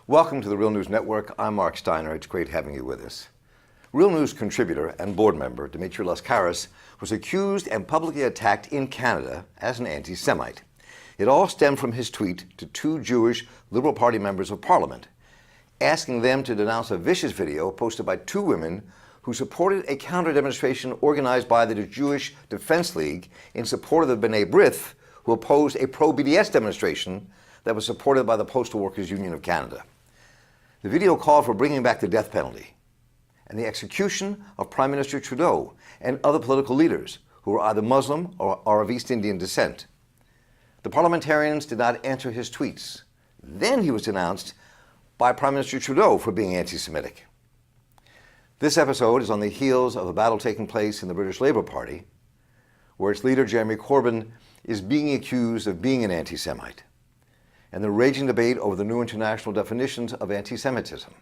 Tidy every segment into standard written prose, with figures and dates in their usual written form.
Welcome to the Real News Network. I'm Mark Steiner. It's great having you with us. Real News contributor and board member Dimitri Lascaris was accused and publicly attacked in Canada as an anti-Semite. It all stemmed from his tweet to two Jewish Liberal Party members of Parliament, asking them to denounce a vicious video posted by two women who supported a counter-demonstration organized by the Jewish Defense League in support of the B'Nai Brith, who opposed a pro-BDS demonstration that was supported by the Postal Workers Union of Canada. The video called for bringing back the death penalty and the execution of Prime Minister Trudeau and other political leaders who were either Muslim or are of East Indian descent. The parliamentarians did not answer his tweets. Then he was denounced by Prime Minister Trudeau for being anti-Semitic. This episode is on the heels of a battle taking place in the British Labour Party, where its leader, Jeremy Corbyn, is being accused of being an anti-Semite, and the raging debate over the new international definitions of anti-Semitism.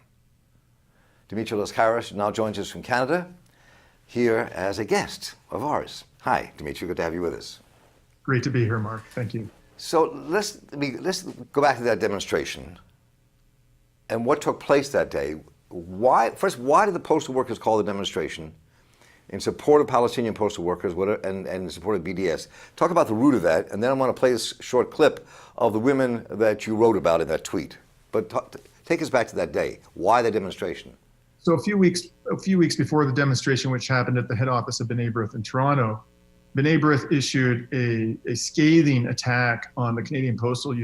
Dimitri Lascaris now joins us from Canada, here as a guest of ours. Hi, Dimitri, good to have you with us. Great to be here, Mark. Thank you. So let's go back to that demonstration and what took place that day. Why did the postal workers call the demonstration in support of Palestinian postal workers and in support of BDS? Talk about the root of that, and then I want to play this short clip of the women that you wrote about in that tweet. But take us back to that day. Why the demonstration? So a few weeks before the demonstration, which happened at the head office of B'Nai Brith in Toronto, B'Nai Brith issued a scathing attack on the Canadian Postal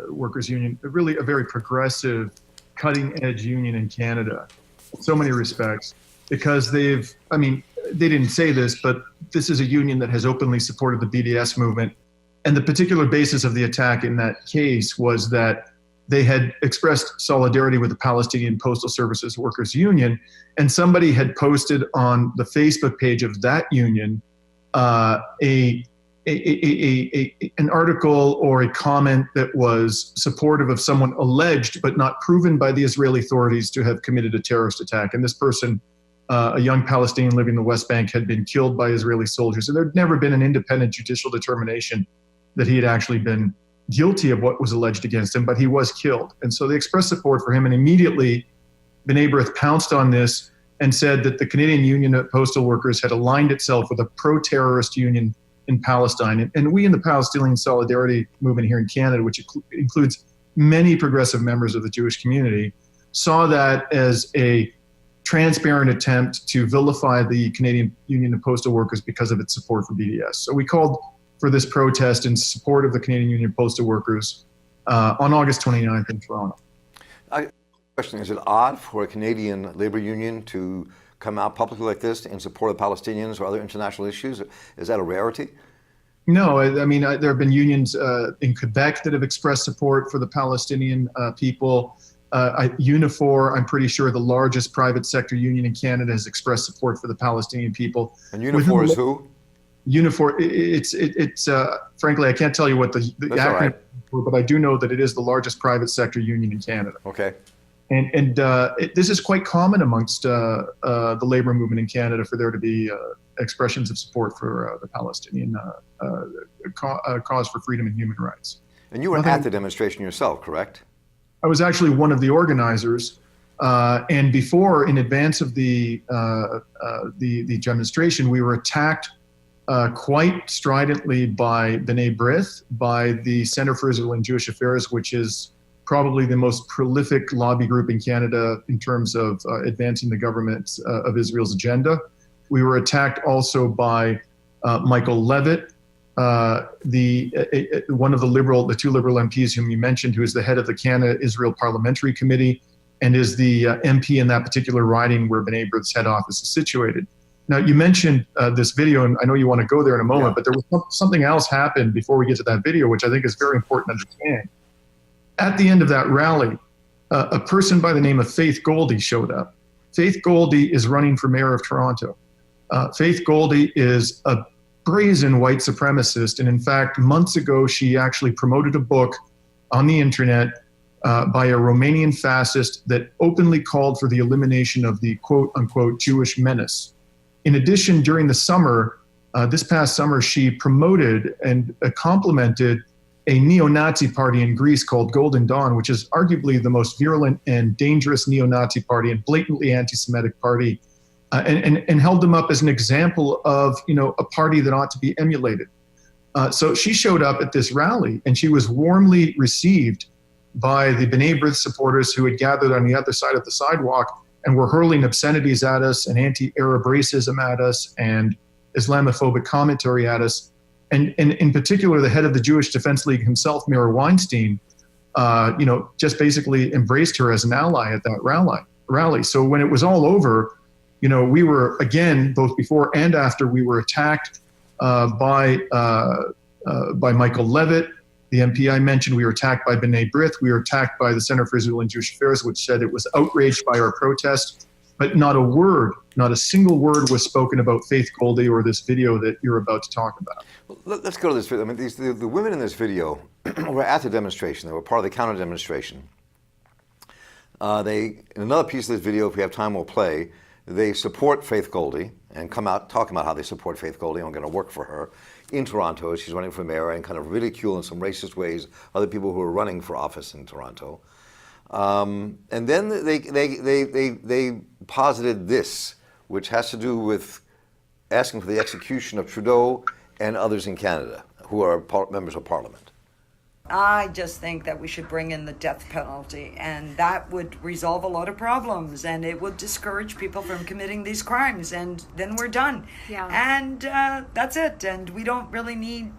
Workers Union, really a very progressive, cutting-edge union in Canada, in so many respects, because they didn't say this, but this is a union that has openly supported the BDS movement. And the particular basis of the attack in that case was that they had expressed solidarity with the Palestinian Postal Services Workers Union, and somebody had posted on the Facebook page of that union an article or a comment that was supportive of someone alleged but not proven by the Israeli authorities to have committed a terrorist attack. And this person, a young Palestinian living in the West Bank, had been killed by Israeli soldiers. And there had never been an independent judicial determination that he had actually been guilty of what was alleged against him, but he was killed. And so they expressed support for him, and immediately B'Nai Brith pounced on this and said that the Canadian Union of Postal Workers had aligned itself with a pro-terrorist union in Palestine. And we in the Palestinian Solidarity Movement here in Canada, which includes many progressive members of the Jewish community, saw that as a transparent attempt to vilify the Canadian Union of Postal Workers because of its support for BDS. So we called for this protest in support of the Canadian Union of Postal Workers on August 29th in Toronto. Question, is it odd for a Canadian labor union to come out publicly like this in support of Palestinians or other international issues? Is that a rarity? No, there have been unions in Quebec that have expressed support for the Palestinian people. Unifor, I'm pretty sure the largest private sector union in Canada, has expressed support for the Palestinian people. And Unifor is who? Unifor, it's frankly, I can't tell you what the acronym right. is, but I do know that it is the largest private sector union in Canada. Okay. And this is quite common amongst the labor movement in Canada for there to be expressions of support for the Palestinian cause for freedom and human rights. And you were at the demonstration yourself, correct? I was actually one of the organizers. And before, in advance of the demonstration, we were attacked quite stridently by B'Nai Brith, by the Center for Israel and Jewish Affairs, which is probably the most prolific lobby group in Canada in terms of advancing the government of Israel's agenda. We were attacked also by Michael Levitt, one of the two Liberal MPs whom you mentioned, who is the head of the Canada-Israel Parliamentary Committee and is the MP in that particular riding where B'Nai Brith's head office is situated. Now, you mentioned this video, and I know you want to go there in a moment, but there was something else happened before we get to that video, which I think is very important to understand. At the end of that rally, a person by the name of Faith Goldy showed up. Faith Goldy is running for mayor of Toronto. Faith Goldy is a brazen white supremacist, and in fact, months ago, she actually promoted a book on the internet by a Romanian fascist that openly called for the elimination of the quote-unquote Jewish menace. In addition, during the summer, this past summer, she promoted and complimented a neo-Nazi party in Greece called Golden Dawn, which is arguably the most virulent and dangerous neo-Nazi party and blatantly anti-Semitic party, and held them up as an example of, a party that ought to be emulated. So she showed up at this rally, and she was warmly received by the B'Nai Brith supporters who had gathered on the other side of the sidewalk and were hurling obscenities at us and anti-Arab racism at us and Islamophobic commentary at us. And in particular, the head of the Jewish Defense League himself, Meir Weinstein, just basically embraced her as an ally at that rally. So when it was all over, we were, again, both before and after, we were attacked by Michael Levitt, the MP I mentioned. We were attacked by B'Nai Brith. We were attacked by the Center for Israel and Jewish Affairs, which said it was outraged by our protest. But not a single word was spoken about Faith Goldy or this video that you're about to talk about. Well, let's go to this video. I mean, the women in this video were at the demonstration. They were part of the counter demonstration. In another piece of this video, if we have time, we'll play. They support Faith Goldy and come out talking about how they support Faith Goldy and are going to work for her in Toronto. She's running for mayor, and kind of ridicule in some racist ways other people who are running for office in Toronto. And then they posited this, which has to do with asking for the execution of Trudeau and others in Canada who are members of Parliament. I just think that we should bring in the death penalty, and that would resolve a lot of problems, and it would discourage people from committing these crimes, and then we're done. Yeah. And that's it, and we don't really need...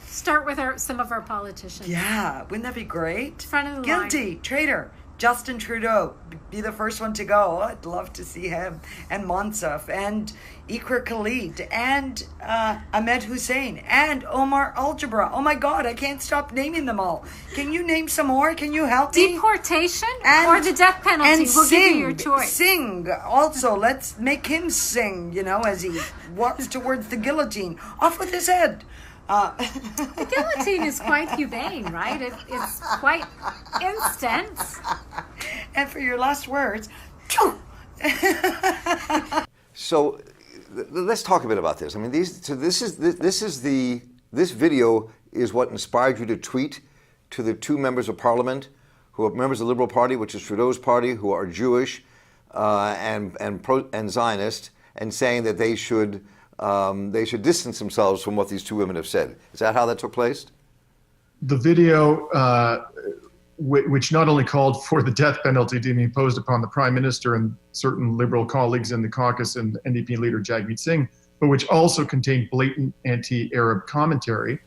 Start with some of our politicians. Yeah, wouldn't that be great? Front of the Guilty, traitor. Justin Trudeau, be the first one to go. Oh, I'd love to see him. And Monsef, and Iqra Khalid, and Ahmed Hussein, and Omar Al-Jabra. Oh my God, I can't stop naming them all. Can you name some more? Can you help me? Deportation or the death penalty? And we'll give you your choice. Sing. Also, let's make him sing, as he walks towards the guillotine. Off with his head. The guillotine is quite humane, right? It's quite instant. And for your last words, So let's talk a bit about this. I mean, this video is what inspired you to tweet to the two members of Parliament who are members of the Liberal Party, which is Trudeau's party, who are Jewish and Zionist, and saying that they should distance themselves from what these two women have said. Is that how that took place? The video, which not only called for the death penalty to be imposed upon the Prime Minister and certain Liberal colleagues in the caucus and NDP leader Jagmeet Singh, but which also contained blatant anti-Arab commentary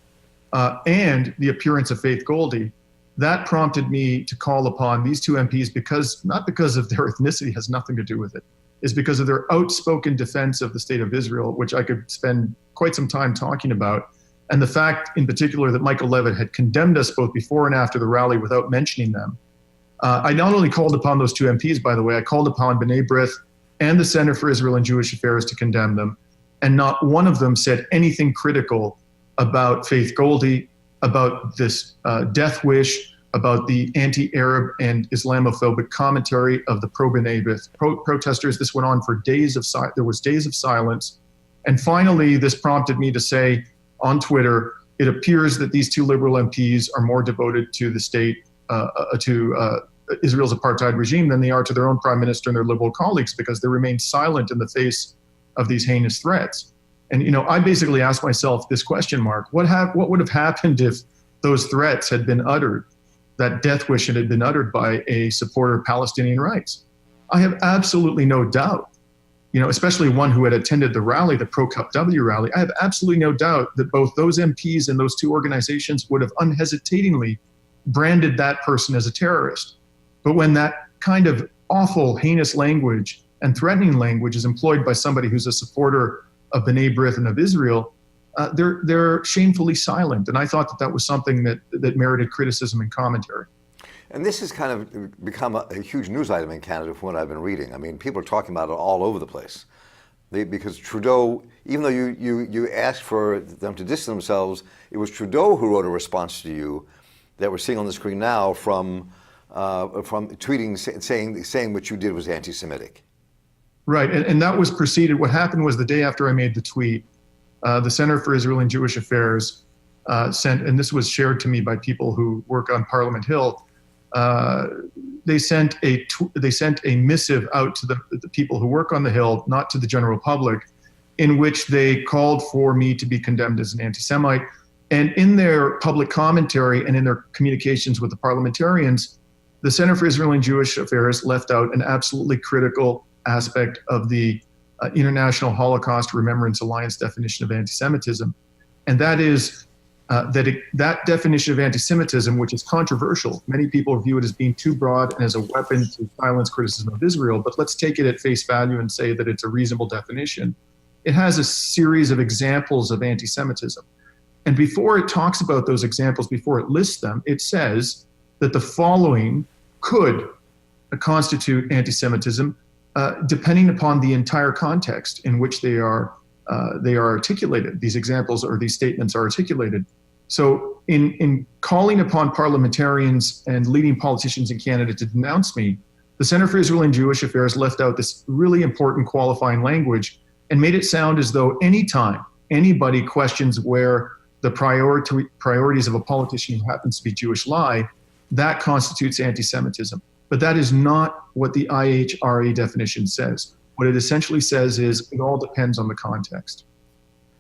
and the appearance of Faith Goldy, that prompted me to call upon these two MPs not because of their ethnicity, has nothing to do with it, is because of their outspoken defense of the state of Israel, which I could spend quite some time talking about. And the fact in particular that Michael Levitt had condemned us both before and after the rally without mentioning them. I not only called upon those two MPs, by the way, I called upon B'Nai Brith and the Center for Israel and Jewish Affairs to condemn them. And not one of them said anything critical about Faith Goldy, about this death wish, about the anti-Arab and Islamophobic commentary of the pro-B'nai Brith protesters. This went on for days of there was days of silence. And finally, this prompted me to say on Twitter, it appears that these two Liberal MPs are more devoted to the state, to Israel's apartheid regime than they are to their own Prime Minister and their Liberal colleagues, because they remain silent in the face of these heinous threats. And, I basically asked myself this question, Mark, what would have happened if those threats had been uttered, that death wish had been uttered by a supporter of Palestinian rights? I have absolutely no doubt, especially one who had attended the rally, the Pro-Cup W rally, I have absolutely no doubt that both those MPs and those two organizations would have unhesitatingly branded that person as a terrorist. But when that kind of awful, heinous language and threatening language is employed by somebody who's a supporter of B'nai Brith and of Israel, they're shamefully silent. And I thought that was something that merited criticism and commentary. And this has kind of become a huge news item in Canada from what I've been reading. I mean, people are talking about it all over the place. Because Trudeau, even though you asked for them to distance themselves, it was Trudeau who wrote a response to you that we're seeing on the screen now from tweeting, saying what you did was anti-Semitic. Right, and that was preceded. What happened was the day after I made the tweet, the Center for Israel and Jewish Affairs sent, and this was shared to me by people who work on Parliament Hill. They sent a missive out to the people who work on the Hill, not to the general public, in which they called for me to be condemned as an anti-Semite. And in their public commentary and in their communications with the parliamentarians, the Center for Israel and Jewish Affairs left out an absolutely critical aspect of the International Holocaust Remembrance Alliance definition of anti-Semitism. And that is that definition of anti-Semitism, which is controversial. Many people view it as being too broad and as a weapon to silence criticism of Israel, but let's take it at face value and say that it's a reasonable definition. It has a series of examples of anti-Semitism. And before it talks about those examples, before it lists them, it says that the following could constitute anti-Semitism, depending upon the entire context in which they are articulated. These examples or these statements are articulated. So in calling upon parliamentarians and leading politicians in Canada to denounce me, the Center for Israel and Jewish Affairs left out this really important qualifying language and made it sound as though anytime anybody questions where the priorities of a politician who happens to be Jewish lie, that constitutes anti-Semitism. But that is not what the IHRA definition says. What it essentially says is it all depends on the context.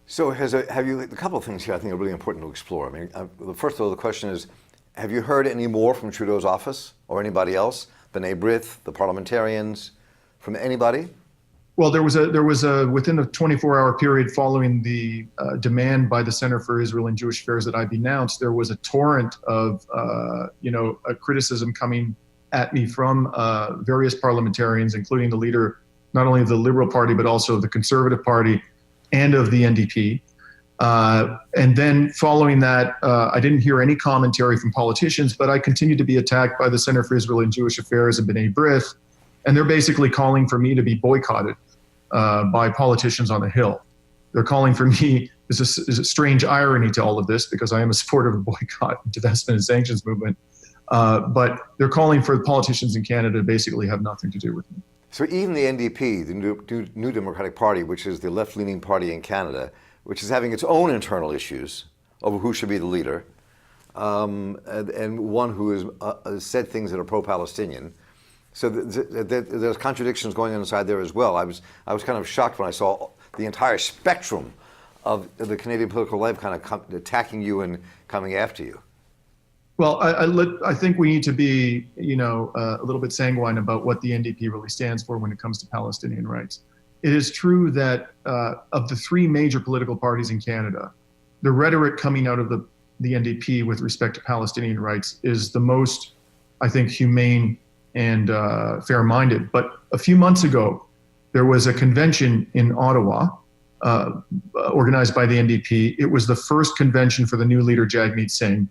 So have you, a couple of things here I think are really important to explore. I mean, first of all, the question is, have you heard any more from Trudeau's office or anybody else, B'Nai Brith, the parliamentarians, from anybody? Well, there was a within the 24-hour period following the demand by the Center for Israel and Jewish Affairs that I be denounced, there was a torrent of a criticism coming at me from various parliamentarians, including the leader not only of the Liberal Party but also of the Conservative Party and of the NDP. And then following that, I didn't hear any commentary from politicians, but I continued to be attacked by the Center for Israel and Jewish Affairs and B'Nai Brith, and they're basically calling for me to be boycotted by politicians on the Hill. They're calling for me, there's a strange irony to all of this because I am a supporter of the boycott, divestment and sanctions movement, but they're calling for politicians in Canada to basically have nothing to do with me. So even the NDP, the New Democratic Party, which is the left-leaning party in Canada, which is having its own internal issues over who should be the leader, and one who has said things that are pro-Palestinian. So there's contradictions going on inside there as well. I was kind of shocked when I saw the entire spectrum of the Canadian political life kind of attacking you and coming after you. Well, I think we need to be, a little bit sanguine about what the NDP really stands for when it comes to Palestinian rights. It is true that of the three major political parties in Canada, the rhetoric coming out of the NDP with respect to Palestinian rights is the most, I think, humane and fair-minded. But a few months ago, there was a convention in Ottawa organized by the NDP. It was the first convention for the new leader, Jagmeet Singh.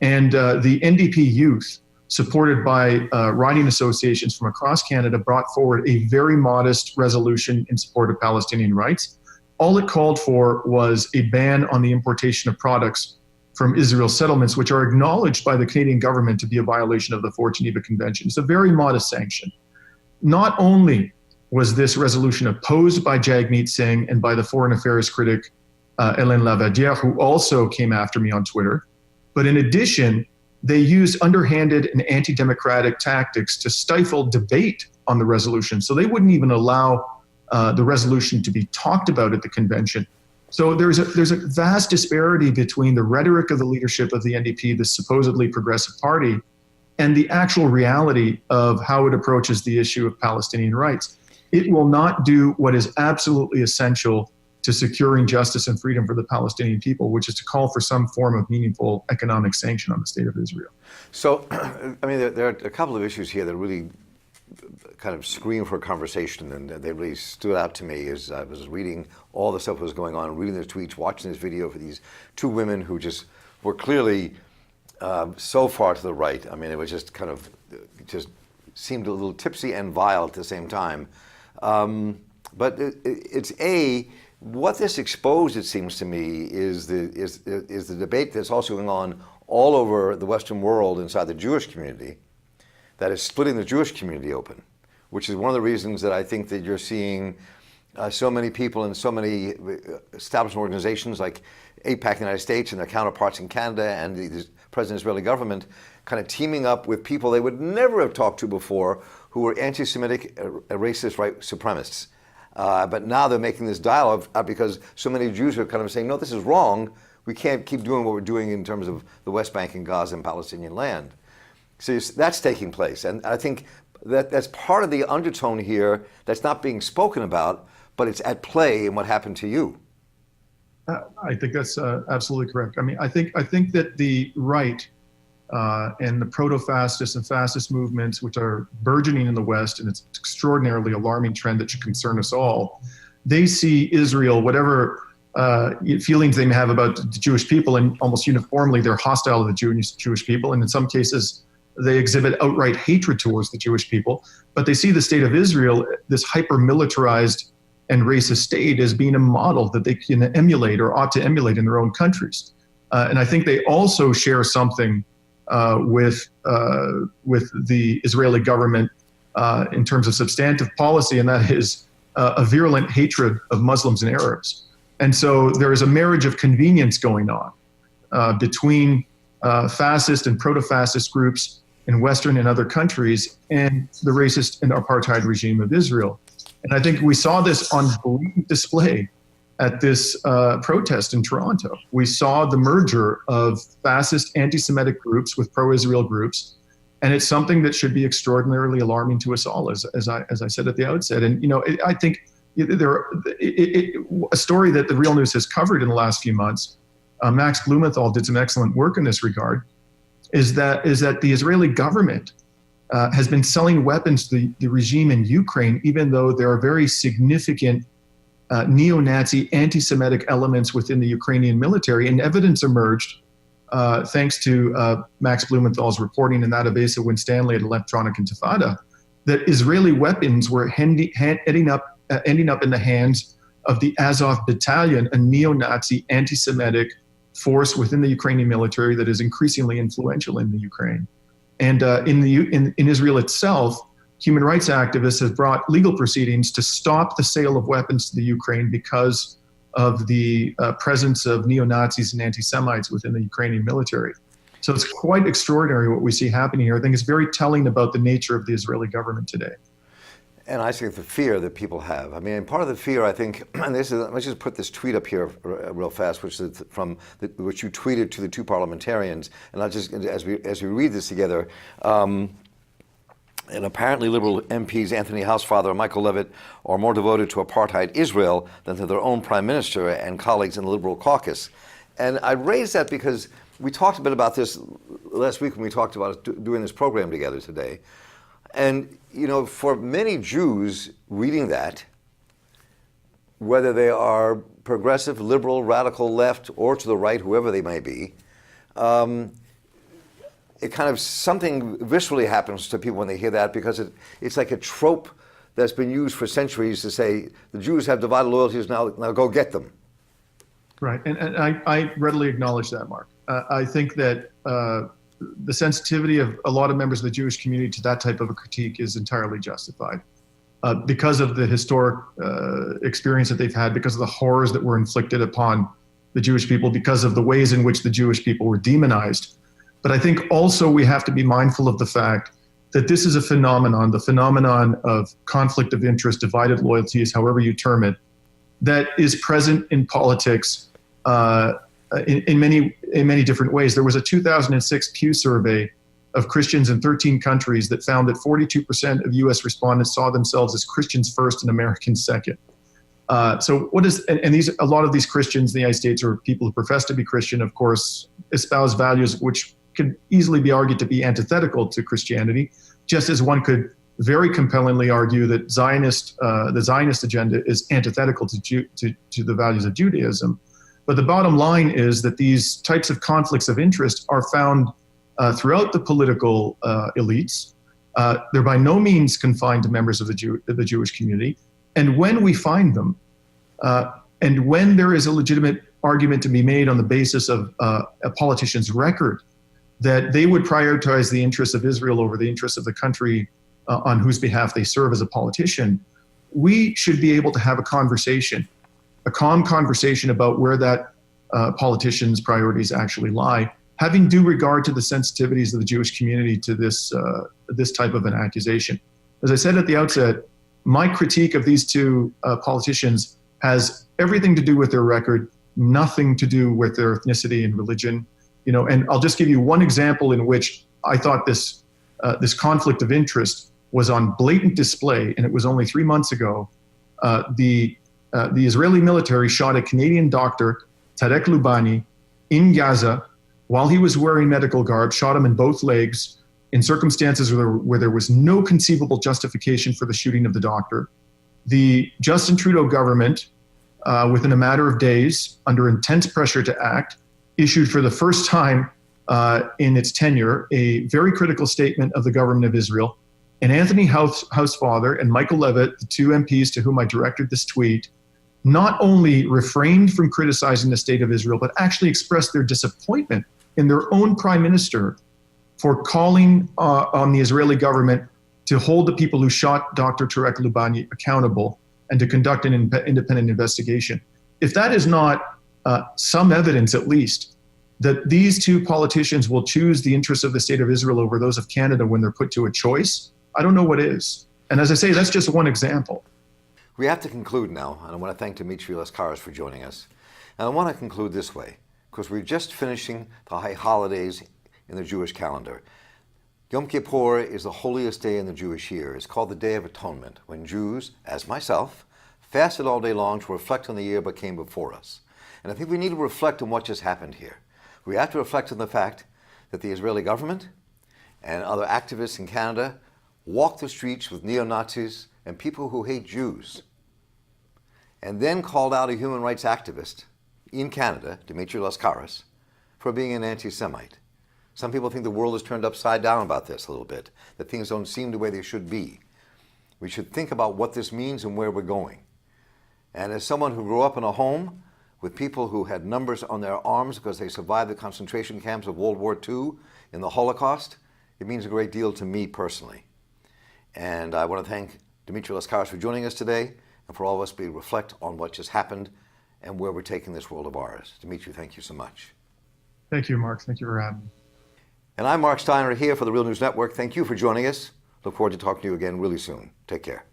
And the NDP youth, supported by riding associations from across Canada, brought forward a very modest resolution in support of Palestinian rights. All it called for was a ban on the importation of products from Israel settlements, which are acknowledged by the Canadian government to be a violation of the Fourth Geneva Convention. It's a very modest sanction. Not only was this resolution opposed by Jagmeet Singh and by the foreign affairs critic Hélène Lavadière, who also came after me on Twitter, but in addition, they used underhanded and anti-democratic tactics to stifle debate on the resolution. So they wouldn't even allow the resolution to be talked about at the convention. So there's a vast disparity between the rhetoric of the leadership of the NDP, the supposedly progressive party, and the actual reality of how it approaches the issue of Palestinian rights. It will not do what is absolutely essential to securing justice and freedom for the Palestinian people, which is to call for some form of meaningful economic sanction on the state of Israel. So, I mean, there are a couple of issues here that really kind of scream for a conversation, and they really stood out to me as I was reading all the stuff that was going on, reading their tweets, watching this video for these two women who just were clearly so far to the right. I mean, it was just kind of, just seemed a little tipsy and vile at the same time. But it's what this exposed, it seems to me, is the debate that's also going on all over the Western world inside the Jewish community that is splitting the Jewish community open, which is one of the reasons that I think that you're seeing so many people in so many established organizations like AIPAC in the United States and their counterparts in Canada and the present Israeli government kind of teaming up with people they would never have talked to before who were anti-Semitic, racist, white supremacists. But now they're making this dialogue because so many Jews are kind of saying, no, this is wrong. We can't keep doing what we're doing in terms of the West Bank and Gaza and Palestinian land. So that's taking place. And I think that's part of the undertone here that's not being spoken about, but it's at play in what happened to you. I think that's absolutely correct. I mean, I think that the right and the proto-fascist and fascist movements, which are burgeoning in the West, and it's an extraordinarily alarming trend that should concern us all, they see Israel, whatever feelings they may have about the Jewish people, and almost uniformly they're hostile to the Jewish people, and in some cases they exhibit outright hatred towards the Jewish people, but they see the state of Israel, this hyper-militarized and racist state, as being a model that they can emulate or ought to emulate in their own countries. And I think they also share something with the Israeli government in terms of substantive policy, and that is a virulent hatred of Muslims and Arabs. And so there is a marriage of convenience going on between fascist and proto-fascist groups in Western and other countries and the racist and apartheid regime of Israel. And I think we saw this on blatant display at this protest in Toronto. We saw the merger of fascist anti-Semitic groups with pro-Israel groups, and it's something that should be extraordinarily alarming to us all, as I said at the outset. And I think a story that the Real News has covered in the last few months, Max Blumenthal did some excellent work in this regard, is that the Israeli government has been selling weapons to the regime in Ukraine, even though there are very significant neo-Nazi, anti-Semitic elements within the Ukrainian military. And evidence emerged, thanks to Max Blumenthal's reporting and that of Asa Winstanley at Electronic Intifada, that Israeli weapons were ending up in the hands of the Azov Battalion, a neo-Nazi, anti-Semitic force within the Ukrainian military that is increasingly influential in the Ukraine. And in Israel itself, human rights activists have brought legal proceedings to stop the sale of weapons to the Ukraine because of the presence of neo-Nazis and anti-Semites within the Ukrainian military. So it's quite extraordinary what we see happening here. I think it's very telling about the nature of the Israeli government today. And I think the fear that people have. I mean, part of the fear, I think, and let's just put this tweet up here real fast, which is which you tweeted to the two parliamentarians. And I'll just, as we read this together, and apparently Liberal MPs Anthony Housefather and Michael Levitt are more devoted to apartheid Israel than to their own prime minister and colleagues in the Liberal caucus. And I raise that because we talked a bit about this last week when we talked about doing this program together today. And, for many Jews reading that, whether they are progressive, liberal, radical, left, or to the right, whoever they may be, it kind of something viscerally happens to people when they hear that, because it's like a trope that's been used for centuries to say the Jews have divided loyalties, now go get them. Right, and I readily acknowledge that, Mark. I think that the sensitivity of a lot of members of the Jewish community to that type of a critique is entirely justified because of the historic experience that they've had, because of the horrors that were inflicted upon the Jewish people, because of the ways in which the Jewish people were demonized. But I think also we have to be mindful of the fact that this is a phenomenon, the phenomenon of conflict of interest, divided loyalties, however you term it, that is present in politics in many different ways. There was a 2006 Pew survey of Christians in 13 countries that found that 42% of U.S. respondents saw themselves as Christians first and Americans second. So what is, and a lot of these Christians in the United States, or people who profess to be Christian, of course, espouse values which could easily be argued to be antithetical to Christianity, just as one could very compellingly argue that the Zionist agenda is antithetical to the values of Judaism. But the bottom line is that these types of conflicts of interest are found throughout the political elites. They're by no means confined to members of the Jewish community. And when we find them, and when there is a legitimate argument to be made on the basis of a politician's record that they would prioritize the interests of Israel over the interests of the country on whose behalf they serve as a politician, we should be able to have a conversation, a calm conversation about where that politician's priorities actually lie, having due regard to the sensitivities of the Jewish community to this type of an accusation. As I said at the outset, my critique of these two politicians has everything to do with their record, nothing to do with their ethnicity and religion. And I'll just give you one example in which I thought this conflict of interest was on blatant display, and it was only 3 months ago. The Israeli military shot a Canadian doctor, Tarek Lubani, in Gaza while he was wearing medical garb, shot him in both legs in circumstances where there was no conceivable justification for the shooting of the doctor. The Justin Trudeau government, within a matter of days, under intense pressure to act, issued for the first time in its tenure a very critical statement of the government of Israel. And Anthony Housefather and Michael Levitt, the two MPs to whom I directed this tweet, not only refrained from criticizing the state of Israel, but actually expressed their disappointment in their own prime minister for calling on the Israeli government to hold the people who shot Dr. Tarek Lubani accountable and to conduct an independent investigation. If that is not some evidence, at least, that these two politicians will choose the interests of the state of Israel over those of Canada when they're put to a choice, I don't know what is. And as I say, that's just one example. We have to conclude now, and I want to thank Dimitri Lascaris for joining us. And I want to conclude this way, because we're just finishing the high holidays in the Jewish calendar. Yom Kippur is the holiest day in the Jewish year. It's called the Day of Atonement, when Jews, as myself, fasted all day long to reflect on the year that came before us. And I think we need to reflect on what just happened here. We have to reflect on the fact that the Israeli government and other activists in Canada walked the streets with neo-Nazis and people who hate Jews, and then called out a human rights activist in Canada, Dimitri Lascaris, for being an anti-Semite. Some people think the world is turned upside down about this a little bit, that things don't seem the way they should be. We should think about what this means and where we're going. And as someone who grew up in a home with people who had numbers on their arms because they survived the concentration camps of World War II in the Holocaust, it means a great deal to me personally. And I want to thank Dimitri Lascaris for joining us today, and for all of us to reflect on what just happened and where we're taking this world of ours. Dimitri, thank you so much. Thank you, Mark. Thank you for having me. And I'm Mark Steiner here for the Real News Network. Thank you for joining us. Look forward to talking to you again really soon. Take care.